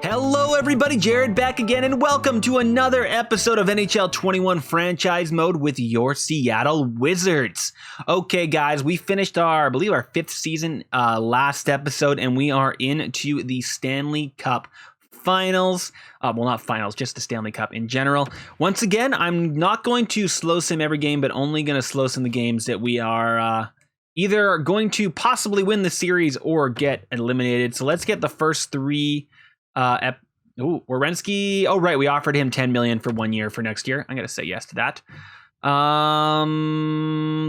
Hello everybody, Jared back again, and welcome to another episode of NHL 21 Franchise Mode with your Seattle Wizards. Okay guys, we finished I believe our 5th season last episode, and we are into the Stanley Cup Finals. Well, not finals, just the Stanley Cup in general. Once again, I'm not going to slow sim every game, but only going to slow sim the games that we are either going to possibly win the series or get eliminated. So let's get the first 3 Werenski. Oh, right. We offered him $10 million for 1 year for next year. I'm going to say yes to that.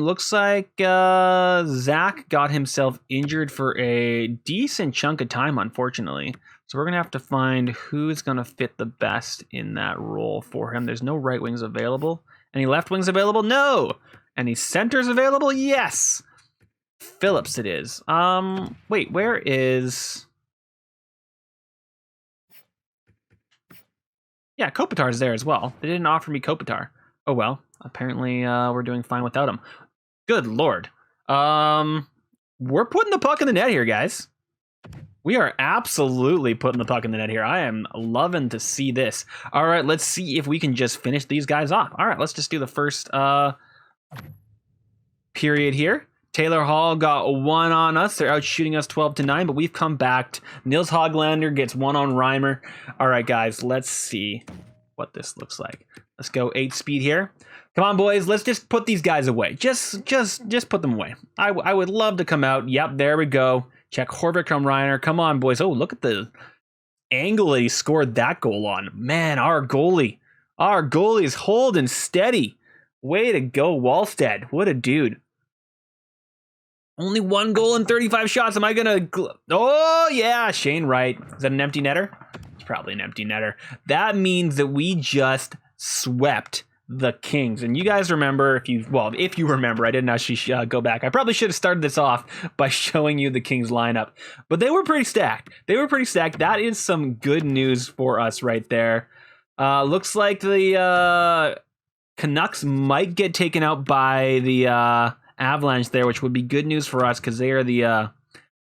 Looks like Zach got himself injured for a decent chunk of time, unfortunately. So we're going to have to find who's going to fit the best in that role for him. There's no right wings available. Any left wings available? No. Any centers available? Yes. Phillips it is. Wait, where is... Yeah, Kopitar's there as well. They didn't offer me Kopitar. Oh well, apparently we're doing fine without him. Good lord. We're putting the puck in the net here, guys. We are absolutely putting the puck in the net here. I am loving to see this. All right, let's see if we can just finish these guys off. All right, let's just do the first period here. Taylor Hall got 1 on us. They're out shooting us 12-9, but we've come back. Nils Hoglander gets 1 on Reimer. All right, guys, let's see what this looks like. Let's go 8 speed here. Come on, boys. Let's just put these guys away. Just put them away. I would love to come out. Yep, there we go. Check Horvik from Reiner. Come on, boys. Oh, look at the angle that he scored that goal on. Man, our goalie is holding steady. Way to go, Wallstead. What a dude. Only 1 goal and 35 shots. Am I going to... Oh, yeah. Shane Wright. Is that an empty netter? It's probably an empty netter. That means that we just swept the Kings. And you guys remember, if you remember, I didn't actually go back. I probably should have started this off by showing you the Kings lineup. But they were pretty stacked. That is some good news for us right there. Looks like the Canucks might get taken out by the... Avalanche there, which would be good news for us because they are the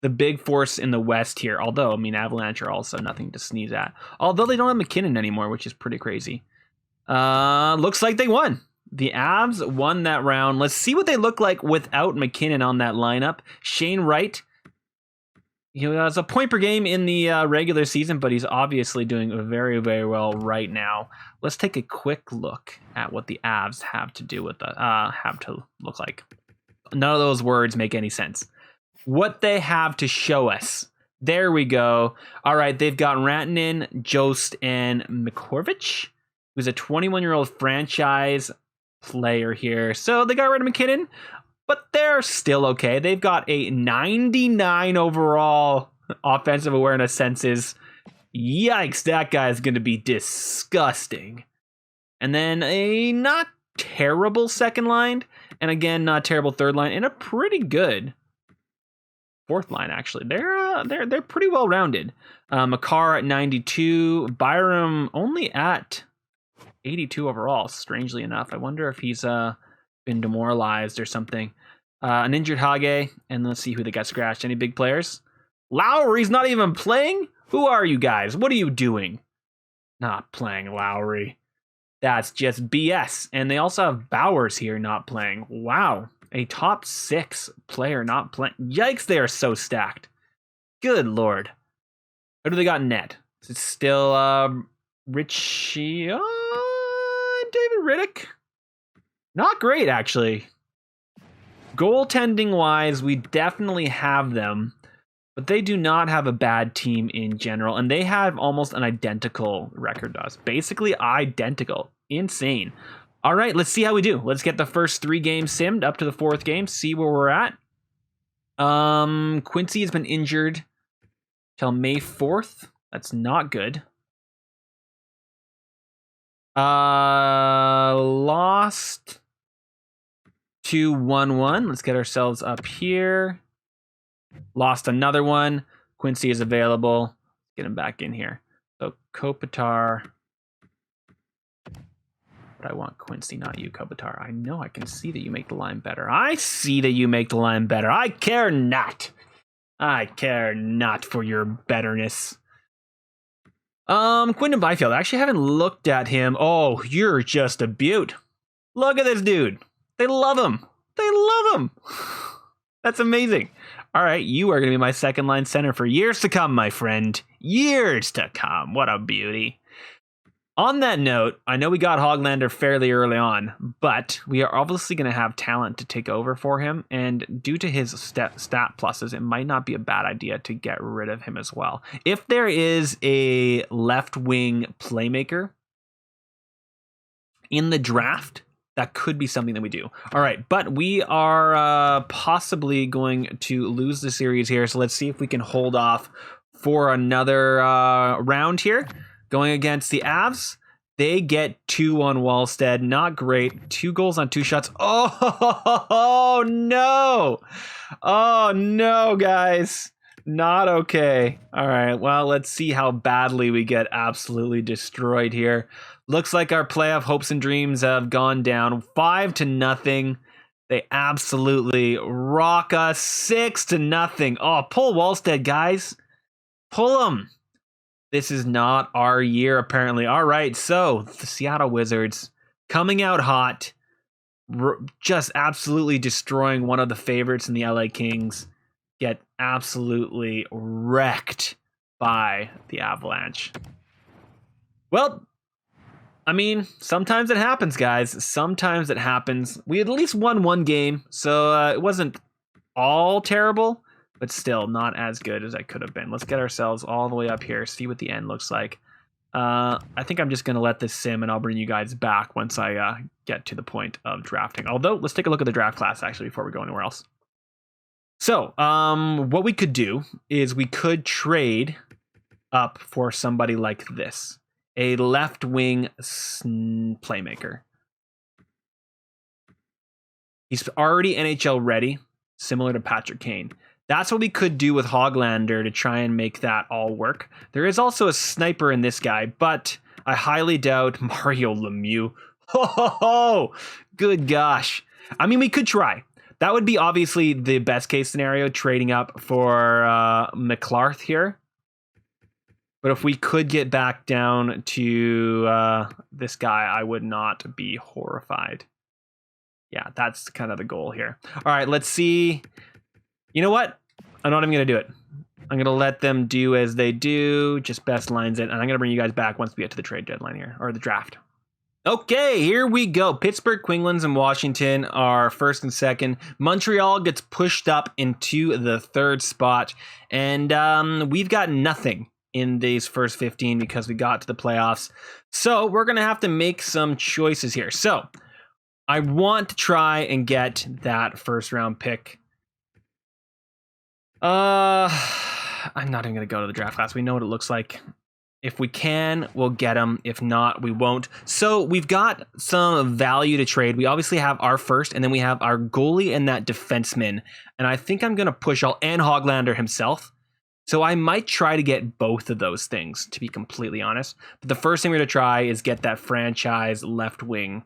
big force in the West here. Although, I mean, Avalanche are also nothing to sneeze at. Although they don't have McKinnon anymore, which is pretty crazy. Looks like they won. The Avs won that round. Let's see what they look like without McKinnon on that lineup. Shane Wright, he has a point per game in the regular season, but he's obviously doing very, very well right now. Let's take a quick look at what the Avs have to do with have to look like. None of those words make any sense. What they have to show us. There we go. All right, they've got Rantanen, Jost, and Mikhorvich, who's a 21-year-old franchise player here. So they got rid of McKinnon, but they're still okay. They've got a 99 overall offensive awareness senses. Yikes, that guy is going to be disgusting. And then a not terrible second line, and again, not terrible third line, and a pretty good fourth line, actually. They're pretty well rounded. Makar at 92, Byram only at 82 overall, strangely enough. I wonder if he's been demoralized or something. An injured Hage, and let's see who they got scratched. Any big players? Lowry's not even playing? Who are you guys? What are you doing? Not playing Lowry. That's just BS. And they also have Bowers here not playing. Wow. A top 6 player not playing. Yikes, they are so stacked. Good lord. Who do they got in net? Is it still Richie? David Riddick? Not great, actually. Goaltending-wise, we definitely have them. But they do not have a bad team in general, and they have almost an identical record to us. Basically identical. Insane. All right, let's see how we do. Let's get the first 3 games simmed up to the 4th game, see where we're at. Quincy has been injured till May 4th. That's not good. Lost 2-1-1. Let's get ourselves up here. Lost another one. Quincy is available. Get him back in here. So Kopitar But I want Quincy, not you, Kopitar. I know I can see that you make the line better. I see that you make the line better. I care not. I care not for your betterness. Quinton Byfield. I actually haven't looked at him. Oh, you're just a beaut. Look at this dude. They love him. They love him. That's amazing. All right, you are going to be my second line center for years to come, my friend. Years to come. What a beauty. On that note, I know we got Hoglander fairly early on, but we are obviously going to have talent to take over for him, and due to his stat pluses, it might not be a bad idea to get rid of him as well. If there is a left-wing playmaker in the draft, that could be something that we do. All right, but we are possibly going to lose the series here, so let's see if we can hold off for another round here. Going against the Avs, they get 2 on Wallstead. Not great. 2 goals on 2 shots. Oh, no. Oh, no, guys. Not okay. All right, well, let's see how badly we get absolutely destroyed here. Looks like our playoff hopes and dreams have gone down 5-0. They absolutely rock us 6-0. Oh, pull Wallstead, guys. Pull him. This is not our year, apparently. All right, so the Seattle Wizards coming out hot, just absolutely destroying one of the favorites in the LA Kings, get absolutely wrecked by the Avalanche. Well, I mean, sometimes it happens, guys. Sometimes it happens. We at least won 1 game, so it wasn't all terrible, but still not as good as I could have been. Let's get ourselves all the way up here, see what the end looks like. I think I'm just going to let this sim, and I'll bring you guys back once I get to the point of drafting. Although, let's take a look at the draft class, actually, before we go anywhere else. So, what we could do is we could trade up for somebody like this. A left-wing playmaker. He's already NHL ready, similar to Patrick Kane. That's what we could do with Hoglander to try and make that all work. There is also a sniper in this guy, but I highly doubt Mario Lemieux. Oh, good gosh. I mean, we could try. That would be obviously the best case scenario, trading up for McClarth here. But if we could get back down to this guy, I would not be horrified. Yeah, that's kind of the goal here. All right, let's see. You know what? I'm not even going to do it. I'm going to let them do as they do. Just best lines it. And I'm going to bring you guys back once we get to the trade deadline here, or the draft. Okay, here we go. Pittsburgh, Penguins, and Washington are first and second. Montreal gets pushed up into the 3rd spot. And we've got nothing in these first 15 because we got to the playoffs. So we're going to have to make some choices here. So I want to try and get that first round pick. I'm not even going to go to the draft class. We know what it looks like. If we can, we'll get them. If not, we won't. So we've got some value to trade. We obviously have our first, and then we have our goalie and that defenseman. And I think I'm going to push all, and Hoglander himself. So I might try to get both of those things, to be completely honest. But the first thing we're going to try is get that franchise left wing.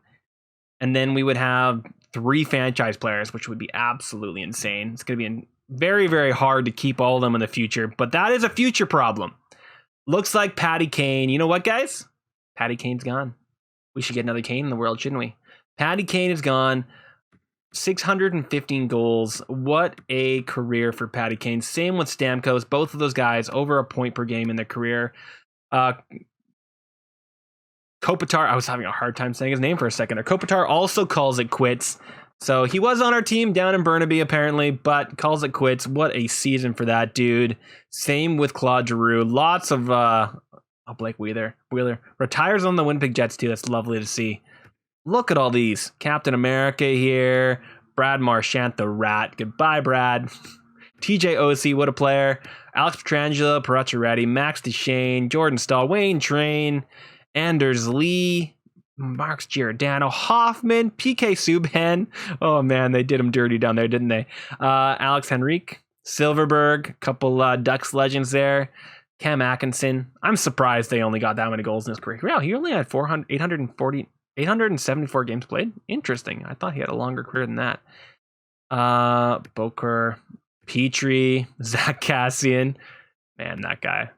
And then we would have 3 franchise players, which would be absolutely insane. It's going to be very, very hard to keep all of them in the future. But that is a future problem. Looks like Patty Kane. You know what, guys? Patty Kane's gone. We should get another Kane in the world, shouldn't we? Patty Kane is gone. 615 goals. What a career for Patty Kane. Same with Stamkos. Both of those guys over a point per game in their career. Kopitar, I was having a hard time saying his name for a second. Kopitar also calls it quits. So he was on our team down in Burnaby, apparently, but calls it quits. What a season for that dude. Same with Claude Giroux. Lots of Blake Wheeler retires on the Winnipeg Jets too. That's lovely to see. Look at all these. Captain America here. Brad Marchand, the rat. Goodbye, Brad. TJ Oshie, what a player. Alex Pietrangelo, Pacioretty, Max Duchene, Jordan Stahl, Wayne Train, Anders Lee, Marks Giordano, Hoffman, PK Subban. Oh man, they did him dirty down there, didn't they? Alex Henrique, Silverberg, a couple Ducks legends there. Cam Atkinson. I'm surprised they only got that many goals in his career. Wow, he only had 840 874 games played. Interesting. I thought he had a longer career than that. Boker, Petrie, Zach Cassian. Man, that guy.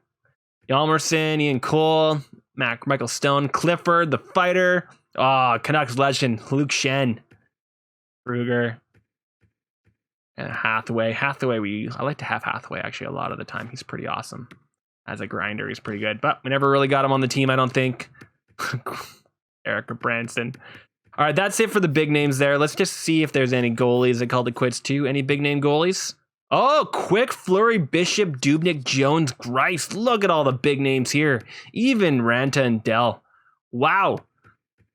Yalmerson, Ian Cole, Michael Stone, Clifford, the fighter. Canucks legend, Luke Shen, Kruger, and Hathaway. I like to have Hathaway actually a lot of the time. He's pretty awesome. As a grinder, he's pretty good. But we never really got him on the team, I don't think. Erica Branson. All right, that's it for the big names there. Let's just see if there's any goalies that called it quits too. Any big name goalies? Oh, Quick, Fleury, Bishop, Dubnyk, Jones, Grice. Look at all the big names here. Even Ranta and Dell. Wow.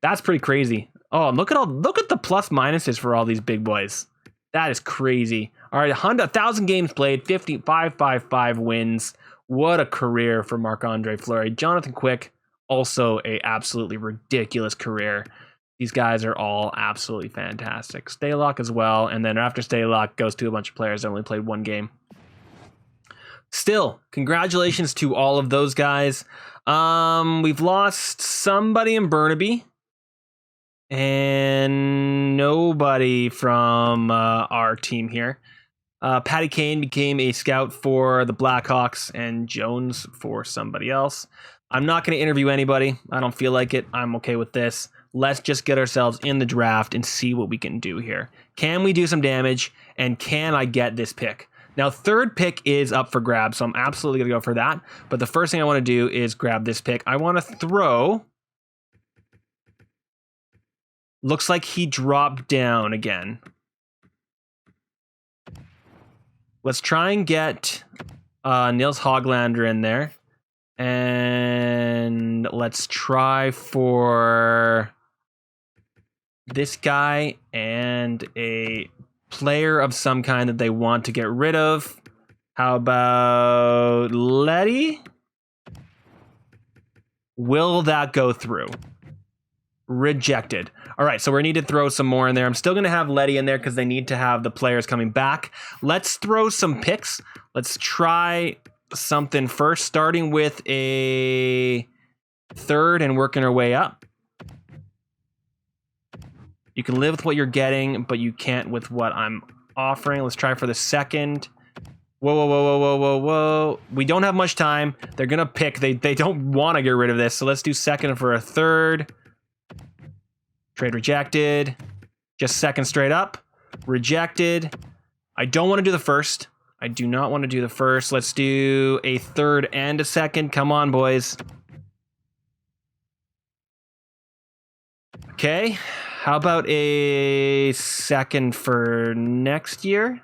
That's pretty crazy. Oh, look at the plus minuses for all these big boys. That is crazy. All right, 1,000 games played, 55 wins. What a career for Marc-Andre Fleury. Jonathan Quick, also a absolutely ridiculous career. These guys are all absolutely fantastic. Staylock as well, and then after Staylock goes to a bunch of players that only played one game. Still, congratulations to all of those guys. We've lost somebody in Burnaby, and nobody from our team here. Patty Kane became a scout for the Blackhawks, and Jones for somebody else. I'm not going to interview anybody. I don't feel like it. I'm okay with this. Let's just get ourselves in the draft and see what we can do here. Can we do some damage? And can I get this pick? Now, third pick is up for grabs, so I'm absolutely going to go for that. But the first thing I want to do is grab this pick. I want to throw. Looks like he dropped down again. Let's try and get Nils Hoglander in there. And let's try for this guy and a player of some kind that they want to get rid of. How about Letty? Will that go through? Rejected. All right, so we need to throw some more in there. I'm still going to have Letty in there because they need to have the players coming back. Let's throw some picks. Let's try something first, starting with a third and working our way up. You can live with what you're getting, but you can't with what I'm offering. Let's try for the second. Whoa. We don't have much time. They're going to pick. They don't want to get rid of this, so let's do second for a third. Trade rejected. Just second straight up. Rejected. I don't want to do the first. I do not want to do the first. Let's do a third and a second. Come on, boys. Okay. How about a second for next year?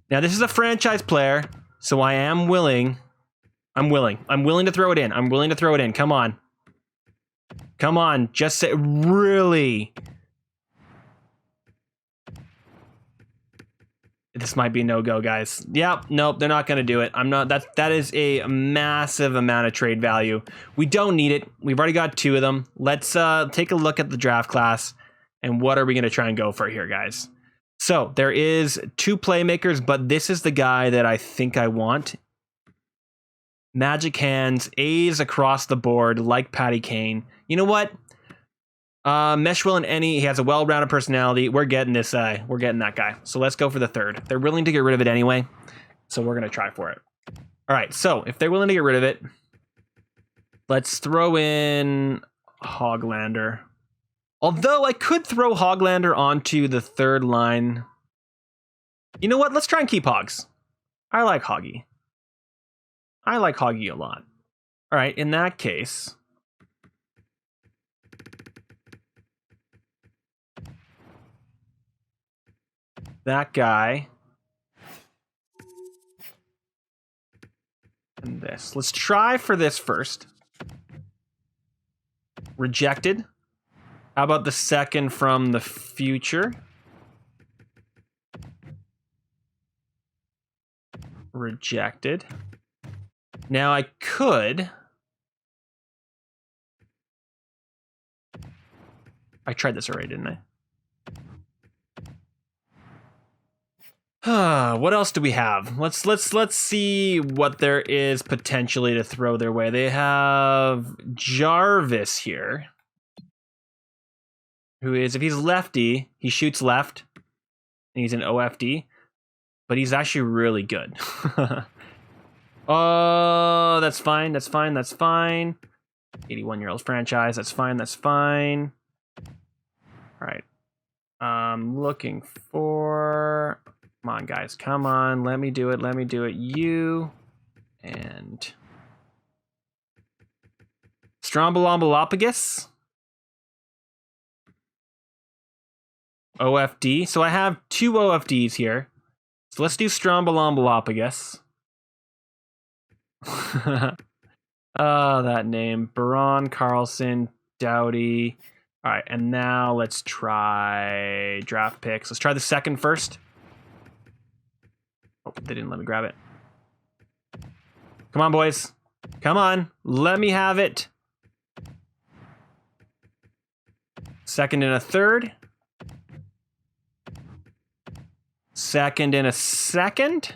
Now, this is a franchise player, so I am willing. I'm willing to throw it in. I'm willing to throw it in. Come on. Come on. Just say, really? This might be no-go, guys. Yep, nope, they're not going to do it. I'm not. That is a massive amount of trade value. We don't need it. We've already got two of them. Let's take a look at the draft class and what are we going to try and go for here, guys. So there is two playmakers, but this is the guy that I think I want. Magic hands, A's across the board, like Patty Kane. You know what? Meshwell and Ennie, he has a well-rounded personality. We're getting this guy. We're getting that guy. So let's go for the third. They're willing to get rid of it anyway, so we're going to try for it. All right, so if they're willing to get rid of it, let's throw in Hoglander. Although I could throw Hoglander onto the third line. You know what? Let's try and keep Hogs. I like Hoggy. I like Hoggy a lot. All right, in that case, that guy and this. Let's try for this first. Rejected. How about the second from the future? Rejected. Now I could. I tried this already, didn't I? What else do we have? Let's see what there is potentially to throw their way. They have Jarvis here, who is, if he's lefty, he shoots left, and he's an OFD, but he's actually really good. Oh, that's fine. That's fine. That's fine. 81-year-old franchise. That's fine. That's fine. All right. I'm looking for. Come on, guys. Come on. Let me do it. Let me do it. You and Strombolombolophagus. OFD. So I have 2 OFDs here. So let's do Strombolombolophagus. Oh, that name. Baron, Carlson, Doughty. All right, and now let's try draft picks. Let's try the second first. Oh, they didn't let me grab it. Come on, boys. Come on. Let me have it. Second and a third. Second and a second.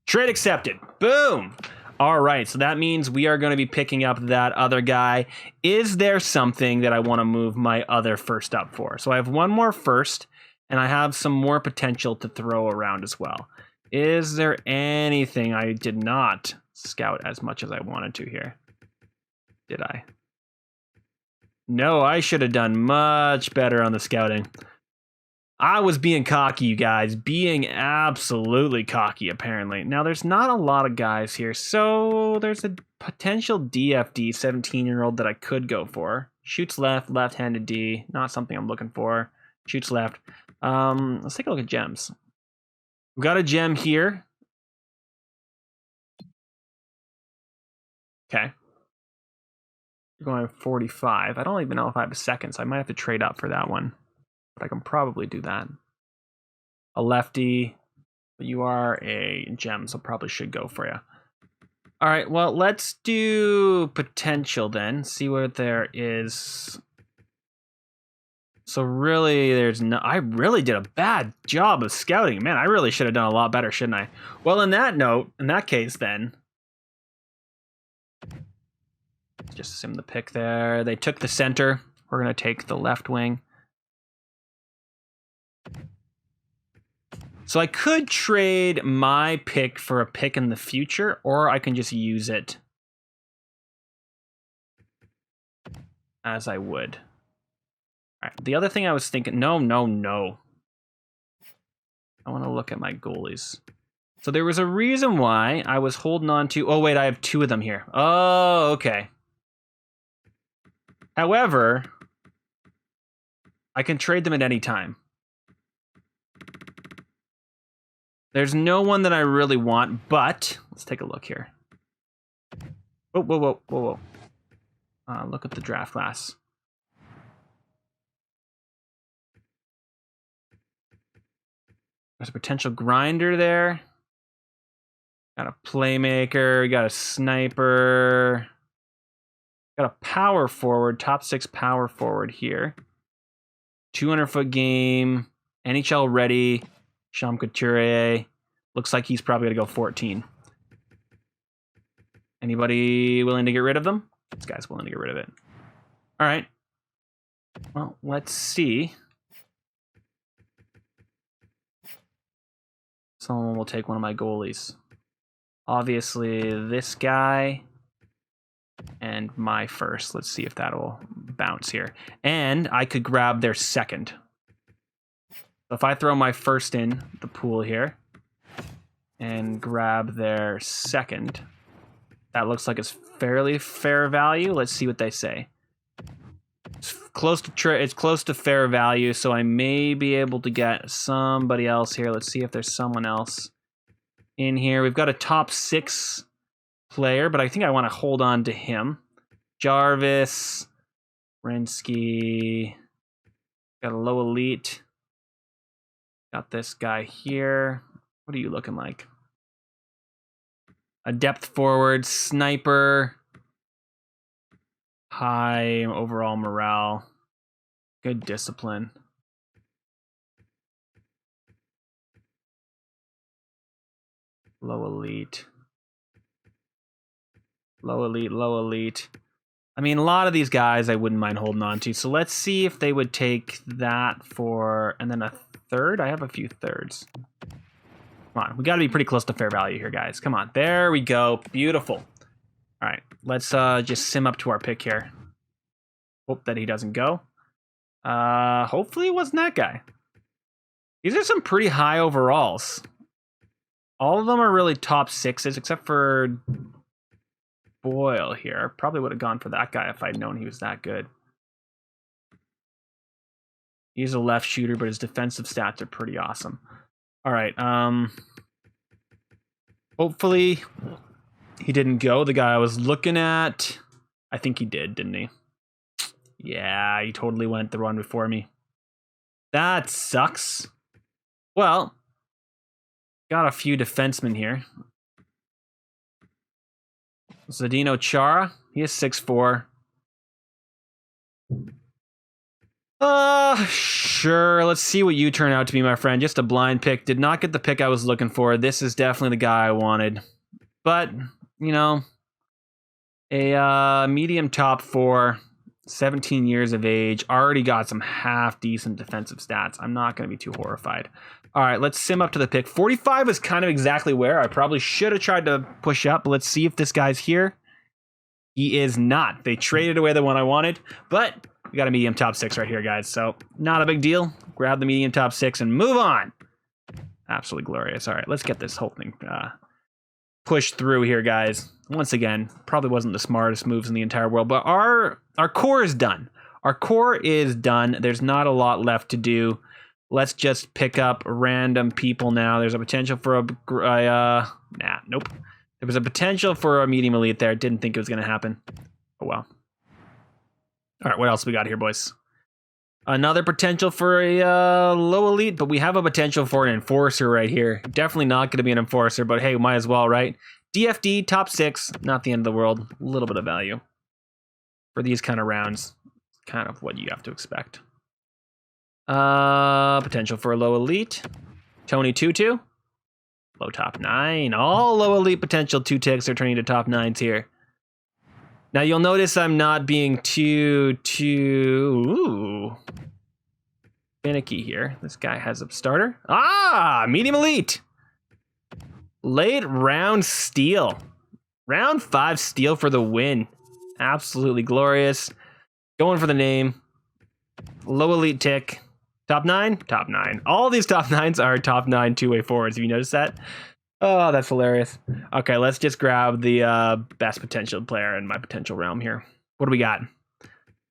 Trade accepted. Boom. All right, so that means we are going to be picking up that other guy. Is there something that I want to move my other first up for? So I have one more first, and I have some more potential to throw around as well. Is there anything I did not scout as much as I wanted to here? Did I? No, I should have done much better on the scouting. I was being cocky, you guys. Being absolutely cocky, apparently. Now, there's not a lot of guys here, so there's a potential DFD 17-year-old that I could go for. Shoots left, left-handed D. Not something I'm looking for. Shoots left. Let's take a look at gems. We've got a gem here. Okay. You're going 45. I don't even know if I have a second, so I might have to trade up for that one. But I can probably do that. A lefty, but you are a gem, so probably should go for you. All right, well, let's do potential then. See what there is. So really, there's no. I really did a bad job of scouting. Man, I really should have done a lot better, shouldn't I? Well, in that case, then. Just assume the pick there. They took the center. We're going to take the left wing. So I could trade my pick for a pick in the future, or I can just use it as I would. All right. The other thing I was thinking, no. I want to look at my goalies. So there was a reason why I was holding on to, oh wait, I have 2 of them here. Oh, okay. However, I can trade them at any time. There's no one that I really want, but let's take a look here. Whoa. Look at the draft class. There's a potential grinder there. Got a playmaker, got a sniper. Got a power forward, top 6 power forward here. 200-foot game, NHL ready. Sean Couturier. Looks like he's probably going to go 14. Anybody willing to get rid of them? This guy's willing to get rid of it. All right. Well, let's see. Someone will take one of my goalies. Obviously, this guy and my first. Let's see if that'll bounce here. And I could grab their second. So if I throw my first in the pool here and grab their second, that looks like it's fairly fair value. Let's see what they say. It's close to fair value, so I may be able to get somebody else here. Let's see if there's someone else in here. We've got a top 6 player, but I think I want to hold on to him. Jarvis, Rinsky, got a low elite. Got this guy here. What are you looking like? A depth forward, sniper, high overall morale. Good discipline. Low elite. Low elite, low elite. I mean, a lot of these guys I wouldn't mind holding on to. So let's see if they would take that for, and then a third. I have a few thirds. Come on, we got to be pretty close to fair value here, guys. Come on, there we go. Beautiful. All right, let's just sim up to our pick here. Hope that he doesn't go. Hopefully it wasn't that guy. These are some pretty high overalls. All of them are really top sixes, except for Boyle here. Probably would have gone for that guy if I'd known he was that good. He's a left shooter, but his defensive stats are pretty awesome. All right. Hopefully he didn't go. The guy I was looking at, I think he did, didn't he? Yeah, he totally went the one before me. That sucks. Well, got a few defensemen here. Zdeno Chara, he is 6'4". Sure. Let's see what you turn out to be, my friend. Just a blind pick. Did not get the pick I was looking for. This is definitely the guy I wanted. But, you know, a medium top 4, 17 years of age, already got some half-decent defensive stats. I'm not going to be too horrified. All right, let's sim up to the pick. 45 is kind of exactly where I probably should have tried to push up. But let's see if this guy's here. He is not. They traded away the one I wanted, but we got a medium top 6 right here, guys. So not a big deal. Grab the medium top 6 and move on. Absolutely glorious. All right, let's get this whole thing pushed through here, guys. Once again, probably wasn't the smartest moves in the entire world, but our core is done. Our core is done. There's not a lot left to do. Let's just pick up random people now. There's a potential for nope. There was a potential for a medium elite there. Didn't think it was going to happen. Oh, well. All right, what else we got here, boys? Another potential for a low elite, but we have a potential for an enforcer right here. Definitely not going to be an enforcer, but hey, might as well, right? DFD, top 6, not the end of the world. A little bit of value. For these kind of rounds, kind of what you have to expect. Potential for a low elite. Tony Tutu. Low top 9. All low elite potential 2 ticks are turning to top 9s here. Now you'll notice I'm not being too finicky here. This guy has a starter. Medium elite. Late round steal. Round 5 steal for the win. Absolutely glorious. Going for the name. Low elite tick. Top 9? Top 9. All these top 9s are top 9 two-way forwards. Have you noticed that? Oh, that's hilarious. Okay, let's just grab the best potential player in my potential realm here. What do we got?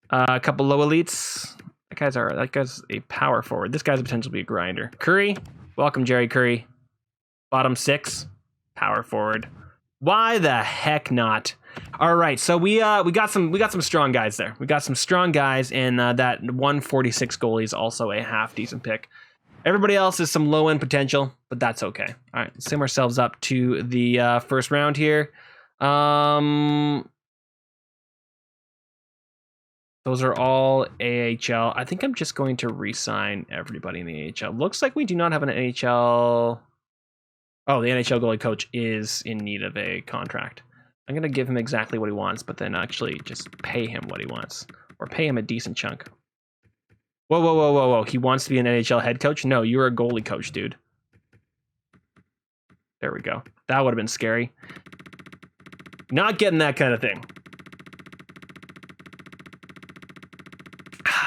A couple low elites. That guy's a power forward. This guy's potential to be a grinder. Curry. Welcome, Jerry Curry. Bottom 6. Power forward. Why the heck not? All right, so we got some strong guys there. We got some strong guys, and that 146 goalie is also a half decent pick. Everybody else is some low end potential, but that's okay. All right, sim ourselves up to the first round here. Those are all AHL. I think I'm just going to re-sign everybody in the AHL. Looks like we do not have an NHL. Oh, the NHL goalie coach is in need of a contract. I'm going to give him exactly what he wants, but then actually just pay him what he wants. Or pay him a decent chunk. Whoa. He wants to be an NHL head coach? No, you're a goalie coach, dude. There we go. That would have been scary. Not getting that kind of thing.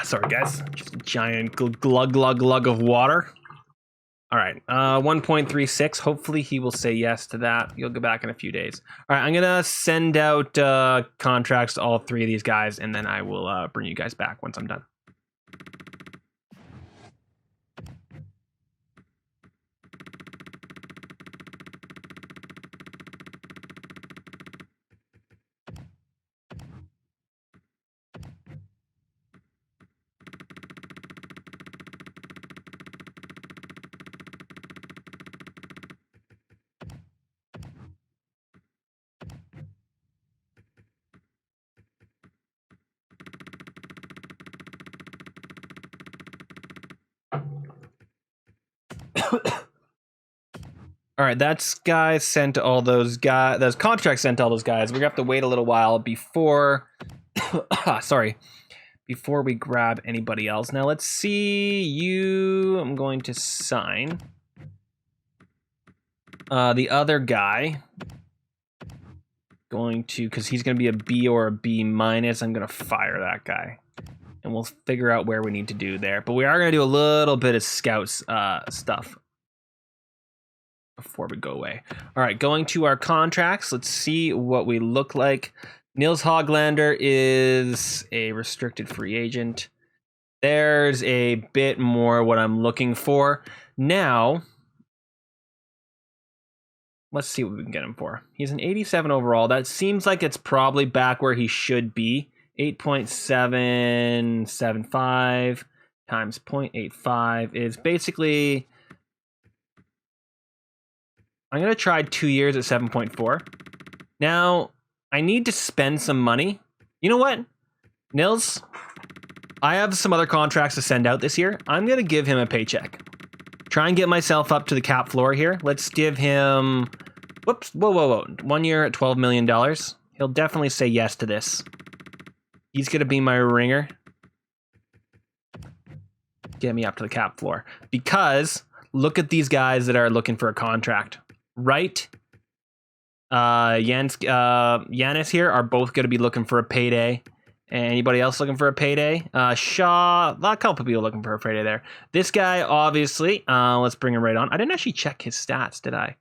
Sorry, guys. Just a giant glug of water. All right, 1.36. Hopefully he will say yes to that. You'll go back in a few days. All right, I'm going to send out contracts to all 3 of these guys, and then I will bring you guys back once I'm done. All right, that's guys sent to all those guys. Those contracts sent to all those guys. We're gonna have to wait a little while before. Sorry, before we grab anybody else. Now let's see you. I'm going to sign the other guy. Going to, because he's going to be a B or a B minus. I'm going to fire that guy, and we'll figure out where we need to do there. But we are going to do a little bit of scouts stuff before we go away. All right, going to our contracts. Let's see what we look like. Nils Hoglander is a restricted free agent. There's a bit more what I'm looking for. Now, let's see what we can get him for. He's an 87 overall. That seems like it's probably back where he should be. 8.775 times 0.85 is basically... I'm going to try 2 years at 7.4. Now, I need to spend some money. You know what? Nils, I have some other contracts to send out this year. I'm going to give him a paycheck. Try and get myself up to the cap floor here. Let's give him... Whoops. Whoa. 1 year at $12 million. He'll definitely say yes to this. He's going to be my ringer. Get me up to the cap floor. Because look at these guys that are looking for a contract. Right? Giannis here are both going to be looking for a payday. Anybody else looking for a payday? Shaw, a couple people looking for a payday there. This guy, obviously, let's bring him right on. I didn't actually check his stats, did I?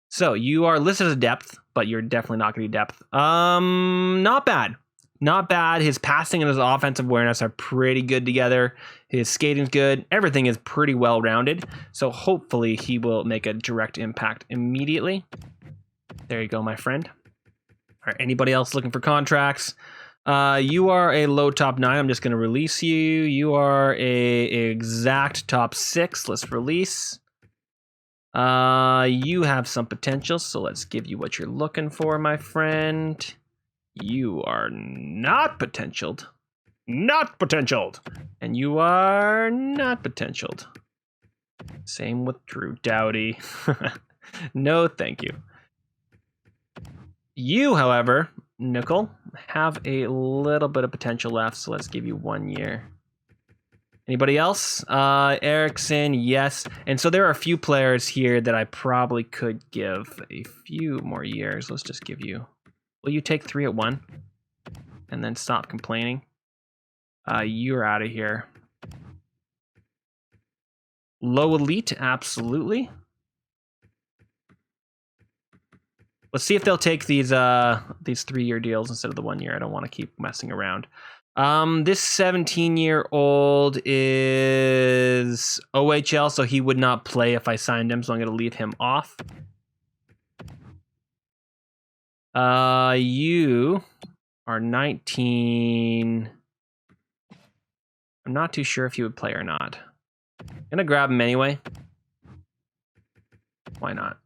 So you are listed as depth, but you're definitely not going to be depth. Not bad. Not bad. His passing and his offensive awareness are pretty good together. His skating's good. Everything is pretty well rounded. So hopefully he will make a direct impact immediately. There you go, my friend. All right, anybody else looking for contracts? You are a low top 9. I'm just going to release you. You are a exact top 6. Let's release. You have some potential, so let's give you what you're looking for, my friend. You are not potentialed. Not potentialed. And you are not potentialed. Same with Drew Doughty. No, thank you. You, however, Nickel, have a little bit of potential left, so let's give you 1 year. Anybody else? Erickson, yes. And so there are a few players here that I probably could give a few more years. Let's just give you... Will you take 3 at 1? And then stop complaining. You're out of here. Low elite, absolutely. Let's see if they'll take these 3-year deals instead of the 1 year. I don't want to keep messing around. This 17-year-old is OHL, so he would not play if I signed him, so I'm going to leave him off. You are 19. I'm not too sure if you would play or not. I'm going to grab him anyway. Why not?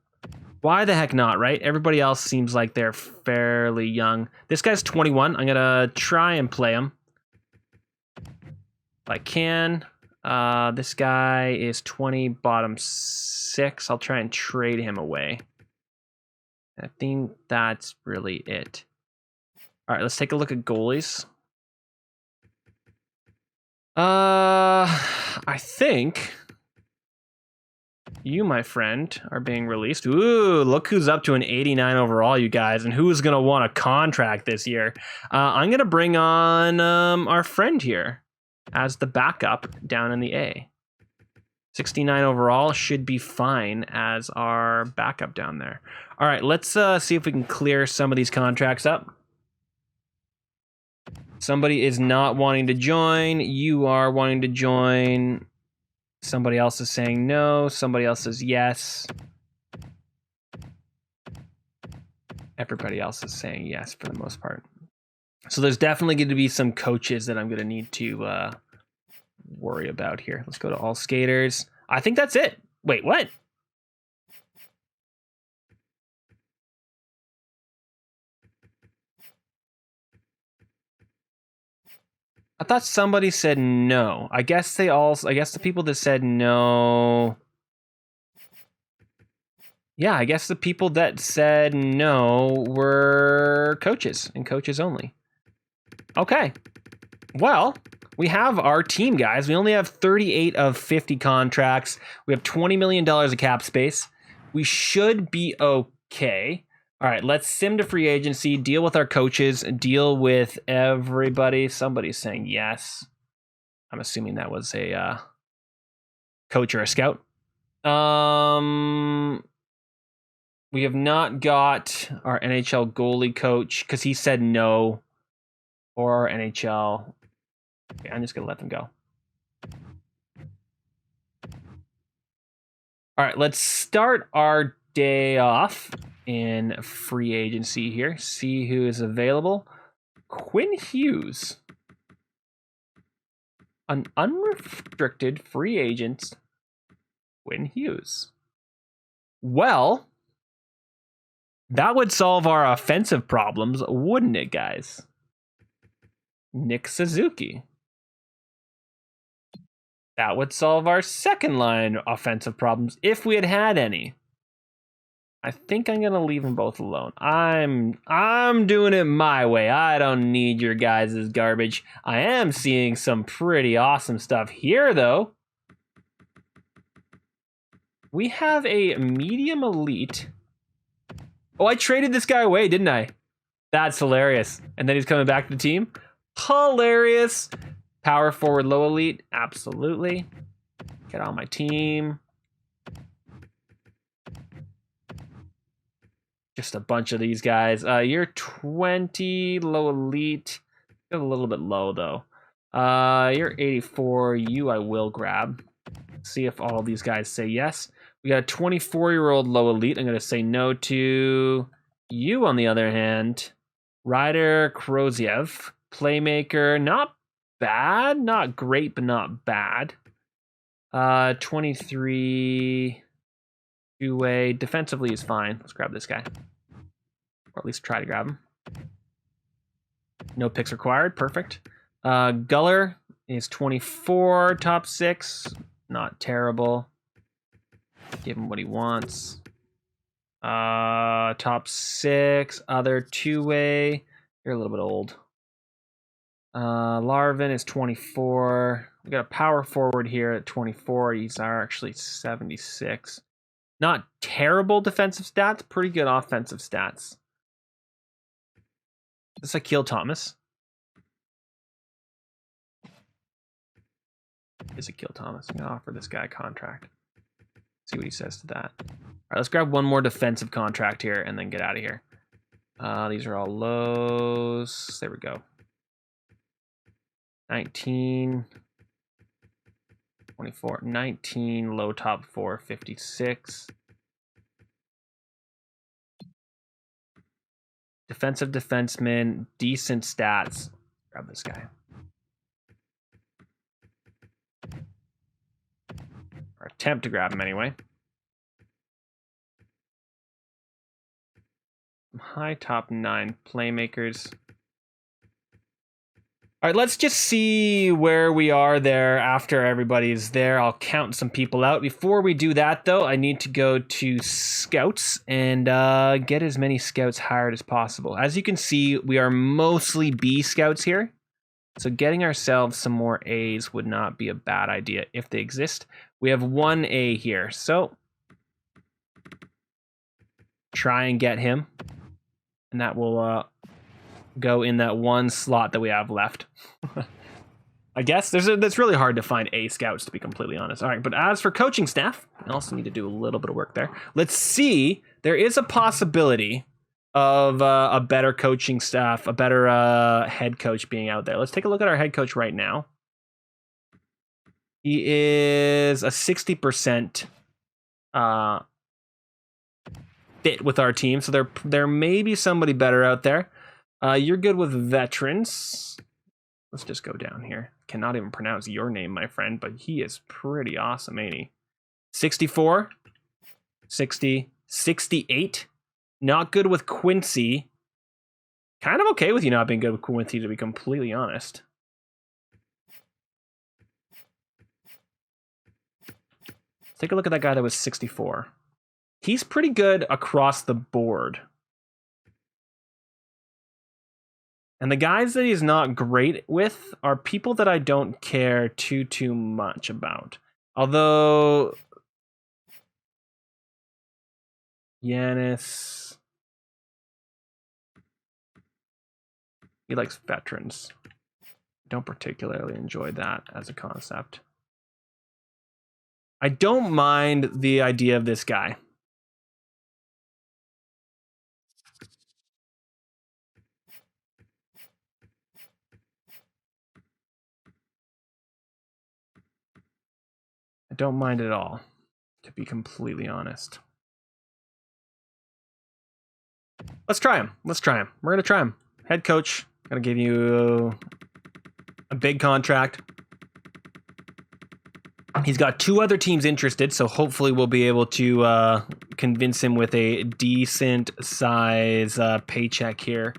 Why the heck not, right? Everybody else seems like they're fairly young. This guy's 21. I'm going to try and play him. If I can. This guy is 20, bottom 6. I'll try and trade him away. I think that's really it. All right, let's take a look at goalies. I think you, my friend, are being released. Ooh, look who's up to an 89 overall, you guys, and who's going to want a contract this year. I'm going to bring on our friend here as the backup down in the A. 69 overall should be fine as our backup down there. All right, let's see if we can clear some of these contracts up. Somebody is not wanting to join. You are wanting to join. Somebody else is saying no. Somebody else says yes. Everybody else is saying yes for the most part. So there's definitely going to be some coaches that I'm going to need to worry about here. Let's go to all skaters. I think that's it. Wait, what? I thought somebody said no. I guess the people that said no Yeah, I guess the people that said no were coaches and coaches only. Okay. Well, we have our team, guys. We only have 38 of 50 contracts. We have $20 million of cap space. We should be okay. All right, let's sim to free agency, deal with our coaches, deal with everybody. Somebody's saying yes. I'm assuming that was a coach or a scout. We have not got our NHL goalie coach because he said no. Or our NHL. Okay, I'm just going to let them go. All right, let's start our day off in free agency here. See who is available. Quinn Hughes. An unrestricted free agent. Quinn Hughes. Well, that would solve our offensive problems, wouldn't it, guys? Nick Suzuki. That would solve our second line offensive problems if we had any. I think I'm gonna leave them both alone. I'm doing it my way. I don't need your guys' garbage. I am seeing some pretty awesome stuff here, though. We have a medium elite. Oh, I traded this guy away, didn't I? That's hilarious. And then he's coming back to the team. Hilarious. Power forward, low elite. Absolutely. Get on my team. Just a bunch of these guys. You're 20, low elite. You're a little bit low, though. You're 84. You I will grab. See if all these guys say yes. We got a 24-year-old low elite. I'm going to say no to you, on the other hand. Ryder Kroziev. Playmaker. Not bad. Not great, but not bad. 23... two-way. Defensively is fine. Let's grab this guy. Or at least try to grab him. No picks required. Perfect. Guller is 24. Top 6. Not terrible. Give him what he wants. Top 6. Other two-way. You're a little bit old. Larvin is 24. We got a power forward here at 24. He's actually 76. Not terrible defensive stats, pretty good offensive stats. This is Akil Thomas. Is Akil Thomas. I'm going to offer this guy a contract. See what he says to that. All right, let's grab one more defensive contract here and then get out of here. These are all lows. There we go. 19. 24, 19, low top 4, 56. Defensive defenseman, decent stats. Grab this guy. Or attempt to grab him anyway. High top 9 playmakers. All right, let's just see where we are there after everybody's there. I'll count some people out. Before we do that, though, I need to go to scouts and get as many scouts hired as possible. As you can see, we are mostly B scouts here. So getting ourselves some more A's would not be a bad idea if they exist. We have one A here, so try and get him. And that will go in that one slot that we have left. I guess that's really hard to find A scouts, to be completely honest. All right, but as for coaching staff, I also need to do a little bit of work there. Let's see. There is a possibility of a better coaching staff, a better head coach being out there. Let's take a look at our head coach right now. He is a 60% fit with our team, so there may be somebody better out there. You're good with veterans. Let's just go down here. Cannot even pronounce your name, my friend, but he is pretty awesome, ain't he? 64, 60, 68. Not good with Quincy. Kind of okay with you not being good with Quincy, to be completely honest. Let's take a look at that guy that was 64. He's pretty good across the board. And the guys that he's not great with are people that I don't care too much about. Although Giannis, he likes veterans. Don't particularly enjoy that as a concept. I don't mind the idea of this guy. I don't mind it at all, to be completely honest. Let's try him. We're going to try him. Head coach, going to give you a big contract. He's got 2 other teams interested, so hopefully we'll be able to convince him with a decent size paycheck here.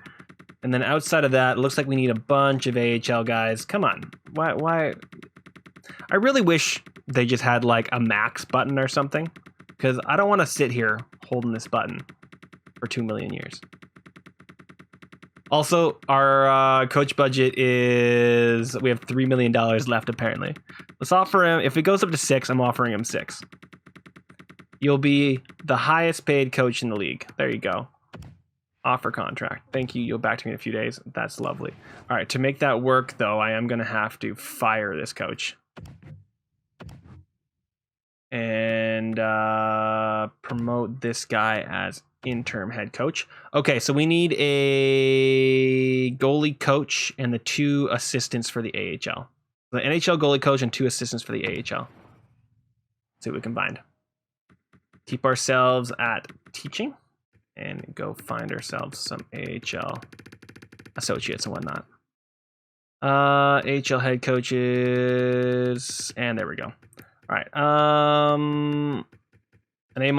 And then outside of that, it looks like we need a bunch of AHL guys. Come on. Why? I really wish they just had like a max button or something, because I don't want to sit here holding this button for 2 million years. Also, our coach budget is, we have $3 million left apparently. Let's offer him, if it goes up to 6, I'm offering him 6. You'll be the highest paid coach in the league. There you go. Offer contract. Thank you. You'll back to me in a few days. That's lovely. All right, to make that work though, I am going to have to fire this coach. And promote this guy as interim head coach. Okay, so we need a goalie coach and the 2 assistants for the AHL. The NHL goalie coach and 2 assistants for the AHL. Let's see what we can find. Keep ourselves at teaching and go find ourselves some AHL associates and whatnot. AHL head coaches, and there we go. All right. An A-,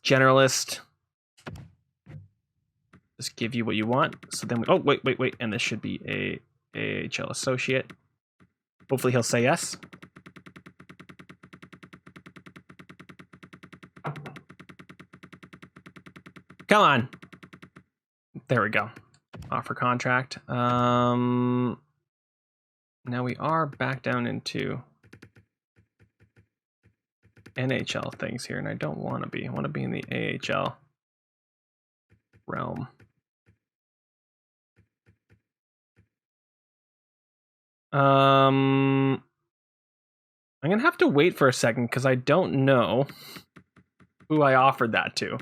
generalist. Just give you what you want. So then we, oh, wait. And this should be a AHL associate. Hopefully he'll say yes. Come on. There we go. Offer contract. Now we are back down into NHL things here, and I don't want to be. I want to be in the AHL realm. I'm gonna have to wait for a second because I don't know who I offered that to.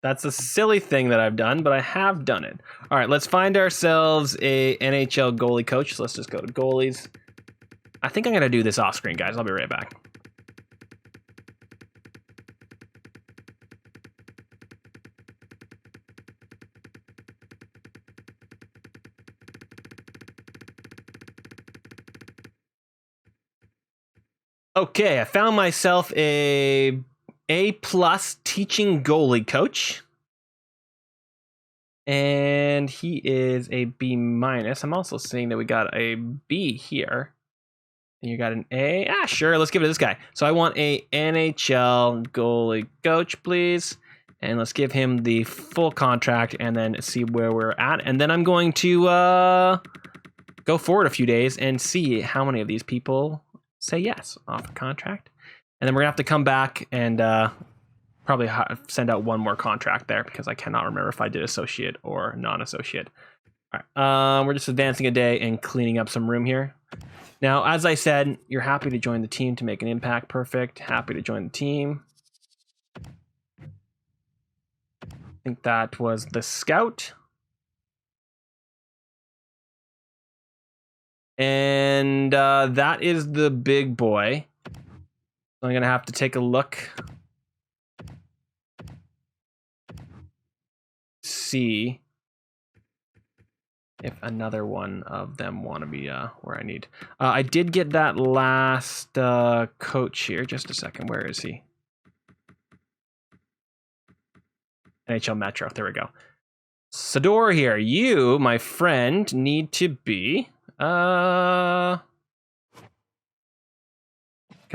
That's a silly thing that I've done, but I have done it. All right, let's find ourselves a NHL goalie coach. So let's just go to goalies. I think I'm gonna do this off screen, guys. I'll be right back. Okay, I found myself a A+ teaching goalie coach. And he is a B-. I'm also seeing that we got a B here. And you got an A. Sure, let's give it to this guy. So I want a NHL goalie coach, please. And let's give him the full contract and then see where we're at. And then I'm going to go forward a few days and see how many of these people say yes, offer contract. And then we're gonna have to come back and probably send out one more contract there because I cannot remember if I did associate or non-associate. All right, we're just advancing a day and cleaning up some room here. Now, as I said, you're happy to join the team to make an impact. Perfect. Happy to join the team. I think that was the scout. And that is the big boy. So I'm going to have to take a look. See if another one of them want to be where I need. I did get that last coach here. Just a second. Where is he? NHL Metro. There we go. Sador here. You, my friend, need to be... Can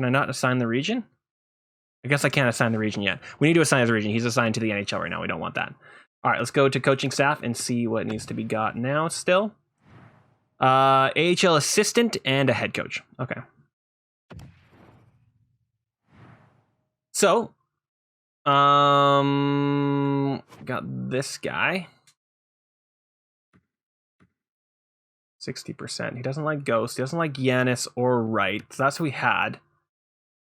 I not assign the region? I guess I can't assign the region yet. We need to assign his region. He's assigned to the NHL right now. We don't want that. All right, let's go to coaching staff and see what needs to be got now still. AHL assistant and a head coach. Okay. So, got this guy. 60%. He doesn't like Ghost. He doesn't like Yanis or Wright. So that's what we had.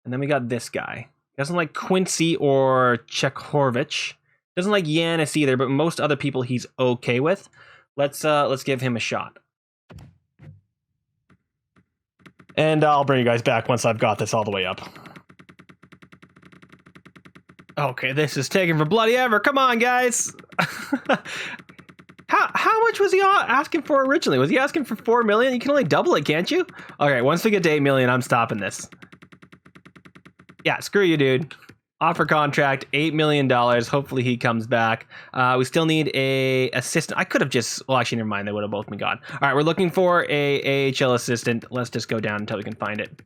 And then we got this guy. He doesn't like Quincy or Chekhorvich. Doesn't like Yanis either, but most other people he's okay with. Let's give him a shot. And I'll bring you guys back once I've got this all the way up. Okay, this is taking for bloody ever. Come on, guys. How much was he asking for originally? Was he asking for 4 million? You can only double it, can't you? Okay, once we get to 8 million, I'm stopping this. Yeah, screw you, dude. Offer contract, $8 million. Hopefully he comes back. We still need a assistant. I could have just, well, actually, never mind. They would have both been gone. All right, we're looking for a AHL assistant. Let's just go down until we can find it.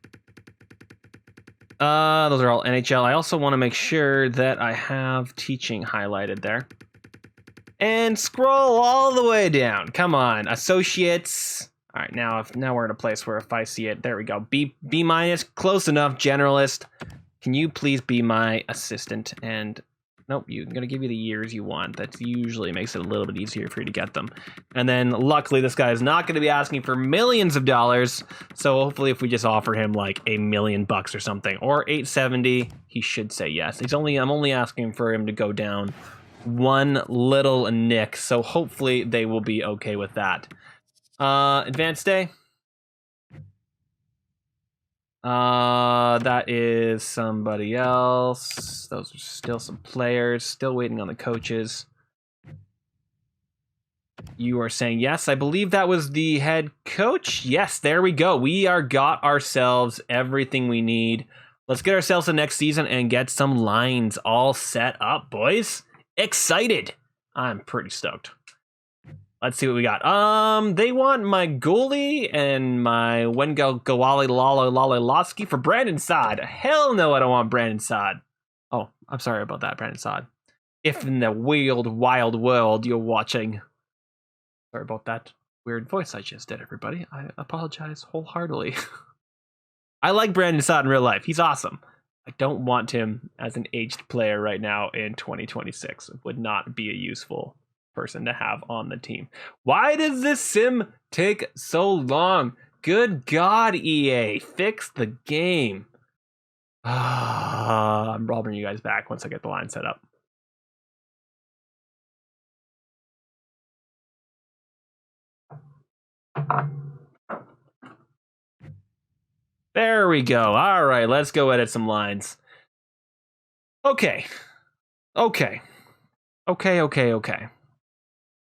Those are all NHL. I also want to make sure that I have teaching highlighted there. And scroll all the way down. Come on, associates. All right, now we're in a place where if I see it, there we go. B minus, close enough. Generalist. Can you please be my assistant? And nope, I'm gonna give you the years you want. That usually makes it a little bit easier for you to get them. And then luckily this guy is not gonna be asking for millions of dollars. So hopefully if we just offer him like $1 million or something, or 870, he should say yes. I'm only asking for him to go down one little nick. So hopefully they will be okay with that. Advanced day. That is somebody else. Those are still some players. Still waiting on the coaches. You are saying yes. I believe that was the head coach. Yes, there we go. We got ourselves everything we need. Let's get ourselves the next season and get some lines all set up, boys. Excited. I'm pretty stoked. Let's see what we got. They want my goalie and my Wengel Gawali Lalaloski for Brandon Saad. Hell no, I don't want Brandon Saad. Oh, I'm sorry about that, Brandon Saad. If in the wild world you're watching. Sorry about that weird voice I just did, everybody. I apologize wholeheartedly. I like Brandon Saad in real life. He's awesome. I don't want him as an aged player right now in 2026. It would not be a useful person to have on the team. Why does this sim take so long? Good God, EA, fix the game. I'm bringing you guys back once I get the line set up. There we go. All right, let's go edit some lines. Okay.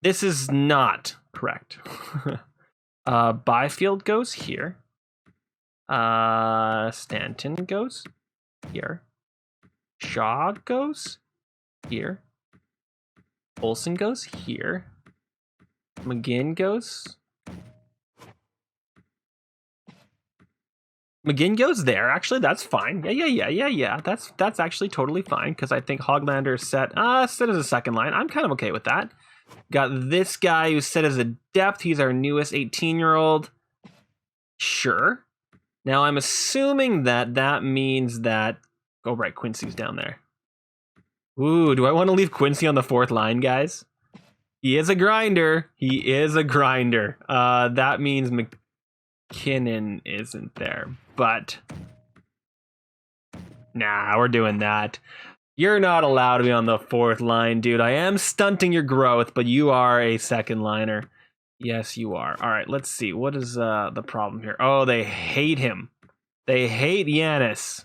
This is not correct. Byfield goes here. Stanton goes here. Shaw goes here. Olsen goes here. McGinn goes. McGinn goes there. Actually, that's fine. Yeah. That's actually totally fine because I think Hoglander is set as a second line. I'm kind of okay with that. Got this guy who's set as a depth. He's our newest 18-year-old. Sure. Now I'm assuming that means that. Oh right, Quincy's down there. Ooh, do I want to leave Quincy on the fourth line, guys? He is a grinder. That means McKinnon isn't there, but nah, we're doing that. You're not allowed to be on the fourth line, dude. I am stunting your growth, but you are a second liner. Yes, you are. All right, let's see. What is the problem here? Oh, they hate him. They hate Yanis,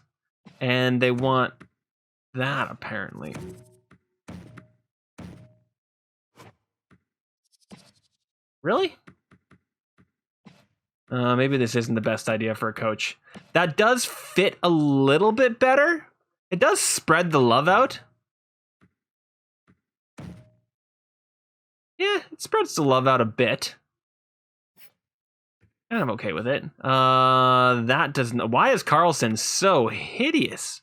and they want that apparently. Really? Maybe this isn't the best idea for a coach. That does fit a little bit better. It does spread the love out. Yeah, it spreads the love out a bit. And I'm okay with it. That doesn't. Why is Carlson so hideous?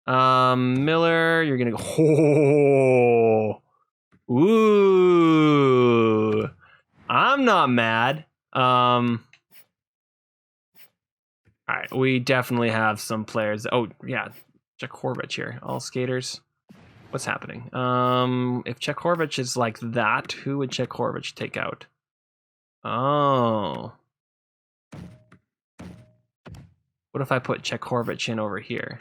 Miller, you're gonna go. Oh, ooh, I'm not mad. All right, we definitely have some players. Oh yeah, Czech Horvich here. All skaters. What's happening? If Czech Horvich is like that, who would Czech Horvich take out? Oh. What if I put Czech Horvich in over here?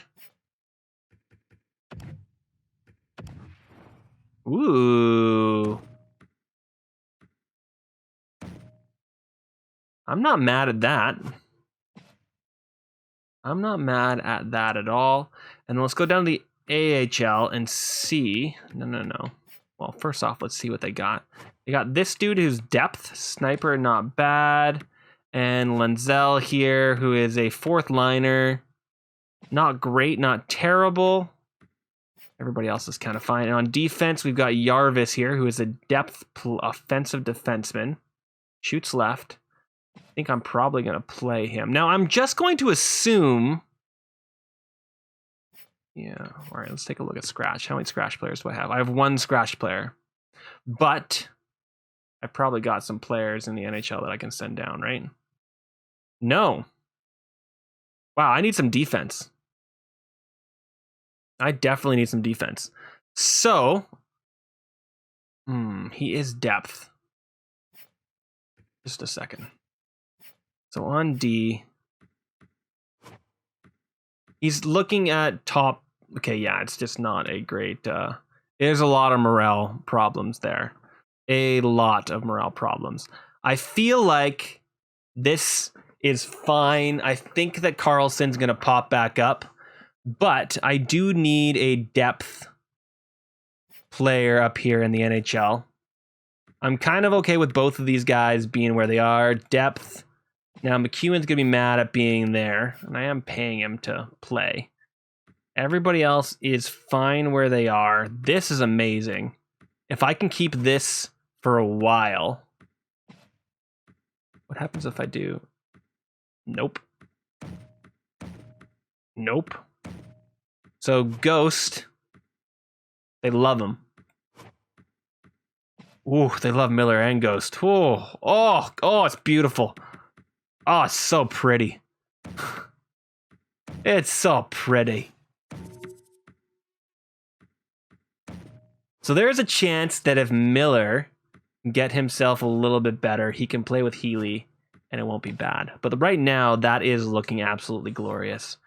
Ooh. I'm not mad at that. I'm not mad at that at all. And let's go down to the AHL and see. No. Well, first off, let's see what they got. They got this dude who's depth. Sniper, not bad. And Lenzel here, who is a fourth liner. Not great, not terrible. Everybody else is kind of fine. And on defense, we've got Jarvis here, who is a depth offensive defenseman. Shoots left. I think I'm probably going to play him. Now, I'm just going to assume... Yeah, all right, let's take a look at Scratch. How many Scratch players do I have? I have one Scratch player. But I probably got some players in the NHL that I can send down, right? No. Wow, I need some defense. I definitely need some defense. So, he is depth. Just a second. So on D, he's looking at top. Okay, yeah, it's just not a great. There's a lot of morale problems there. A lot of morale problems. I feel like this is fine. I think that Carlson's going to pop back up. But I do need a depth player up here in the NHL. I'm kind of okay with both of these guys being where they are. Depth. Now, McEwen's going to be mad at being there, and I am paying him to play. Everybody else is fine where they are. This is amazing. If I can keep this for a while. What happens if I do? Nope. Nope. So Ghost, they love him. Ooh, they love Miller and Ghost. Oh, it's beautiful. Oh, it's so pretty. It's so pretty. So there's a chance that if Miller can get himself a little bit better, he can play with Healy, and it won't be bad. But right now, that is looking absolutely glorious.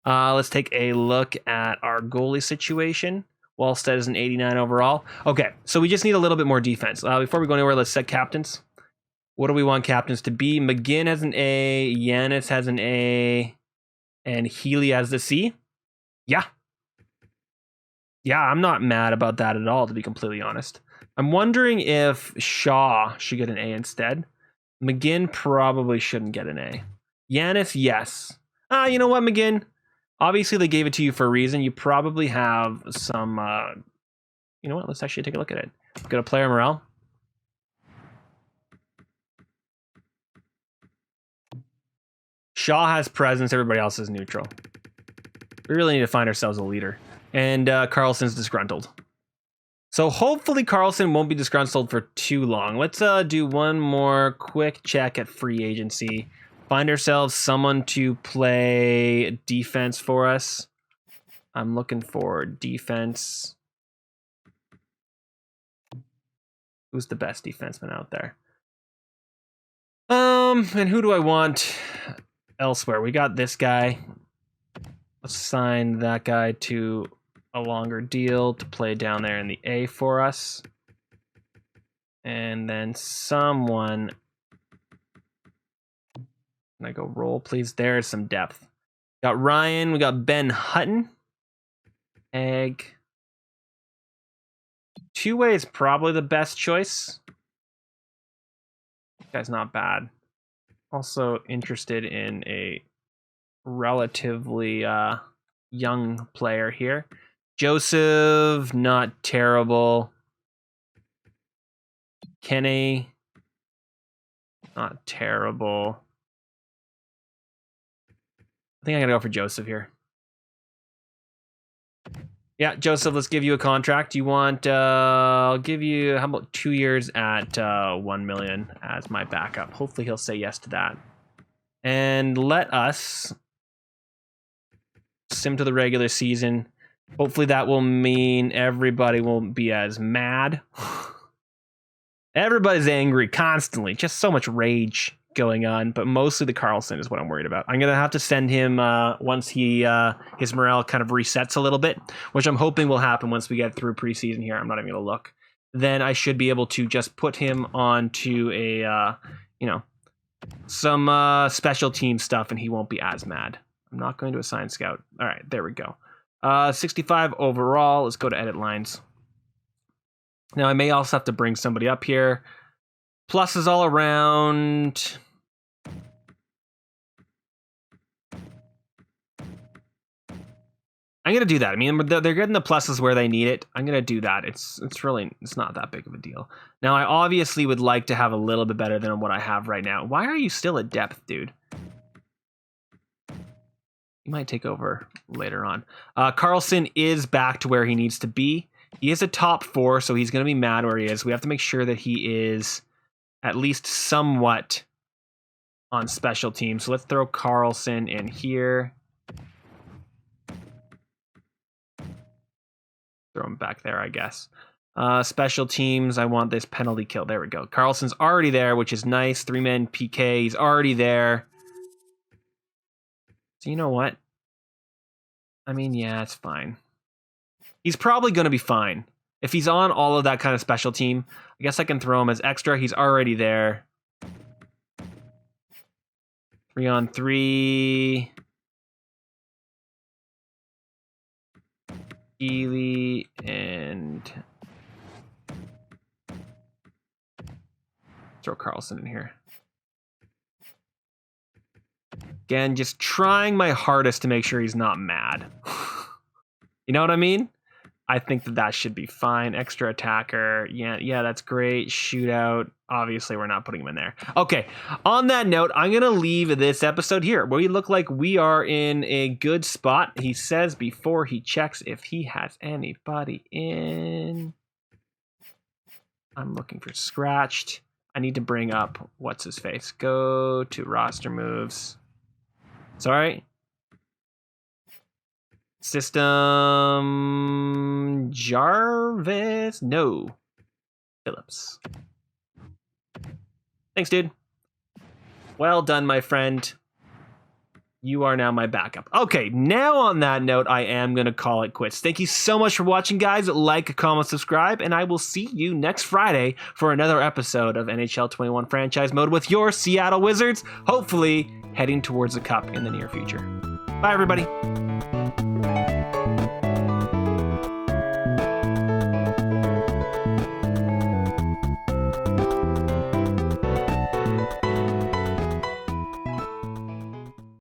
Let's take a look at our goalie situation. Wallstead is an 89 overall. Okay, so we just need a little bit more defense. Before we go anywhere, let's set captains. What do we want captains to be? McGinn has an A, Yanis has an A, and Healy has the C. Yeah, I'm not mad about that at all, to be completely honest. I'm wondering if Shaw should get an A instead. McGinn probably shouldn't get an A. Yanis, yes. You know what, McGinn? Obviously, they gave it to you for a reason. You probably have some... you know what? Let's actually take a look at it. Go to player morale. Shaw has presence. Everybody else is neutral. We really need to find ourselves a leader. And Carlson's disgruntled. So hopefully Carlson won't be disgruntled for too long. Let's do one more quick check at free agency. Find ourselves someone to play defense for us. I'm looking for defense. Who's the best defenseman out there? And who do I want elsewhere? We got this guy. Let's sign that guy to a longer deal to play down there in the A for us. And then someone... Can I go roll, please? There's some depth. Got Ryan. We got Ben Hutton. Egg. Two-way is probably the best choice. This guy's not bad. Also interested in a relatively young player here. Joseph, not terrible. Kenny, not terrible. I think I'm going to go for Joseph here. Yeah, Joseph, let's give you a contract. You want, I'll give you, how about 2 years at 1 million as my backup. Hopefully he'll say yes to that. And let us sim to the regular season. Hopefully that will mean everybody won't be as mad. Everybody's angry constantly. Just so much rage going on, but mostly the Carlson is what I'm worried about. I'm gonna have to send him once he his morale kind of resets a little bit, which I'm hoping will happen once we get through preseason here. I'm not even gonna look. Then I should be able to just put him onto a you know, some special team stuff, and he won't be as mad. I'm not going to assign scout. All right, there we go. 65 overall. Let's go to edit lines. Now I may also have to bring somebody up here. Pluses all around. I'm gonna do that. I mean, they're getting the pluses where they need it. I'm gonna do that. It's not that big of a deal. Now I obviously would like to have a little bit better than what I have right now. Why are you still at depth, dude? You might take over later on. Carlson is back to where he needs to be. He is a top 4, so he's gonna be mad where he is. We have to make sure that he is at least somewhat on special teams. So let's throw Carlson in here. Throw him back there, I guess. Special teams, I want this penalty kill. There we go. Carlson's already there, which is nice. 3-man PK, he's already there. So you know what? I mean, yeah, it's fine. He's probably going to be fine. If he's on all of that kind of special team, I guess I can throw him as extra. He's already there. 3-on-3. Ely and throw Carlson in here. Again, just trying my hardest to make sure he's not mad. You know what I mean? I think that should be fine. Extra attacker. Yeah, that's great. Shootout. Obviously, we're not putting him in there. Okay, on that note, I'm going to leave this episode here. We look like we are in a good spot. He says before he checks if he has anybody in. I'm looking for scratched. I need to bring up what's his face. Go to roster moves. Sorry. System Jarvis. No. Phillips. Thanks, dude. Well done, my friend. You are now my backup. Okay, now on that note, I am going to call it quits. Thank you so much for watching, guys. Like, comment, subscribe, and I will see you next Friday for another episode of NHL 21 Franchise Mode with your Seattle Wizards, hopefully heading towards the Cup in the near future. Bye, everybody.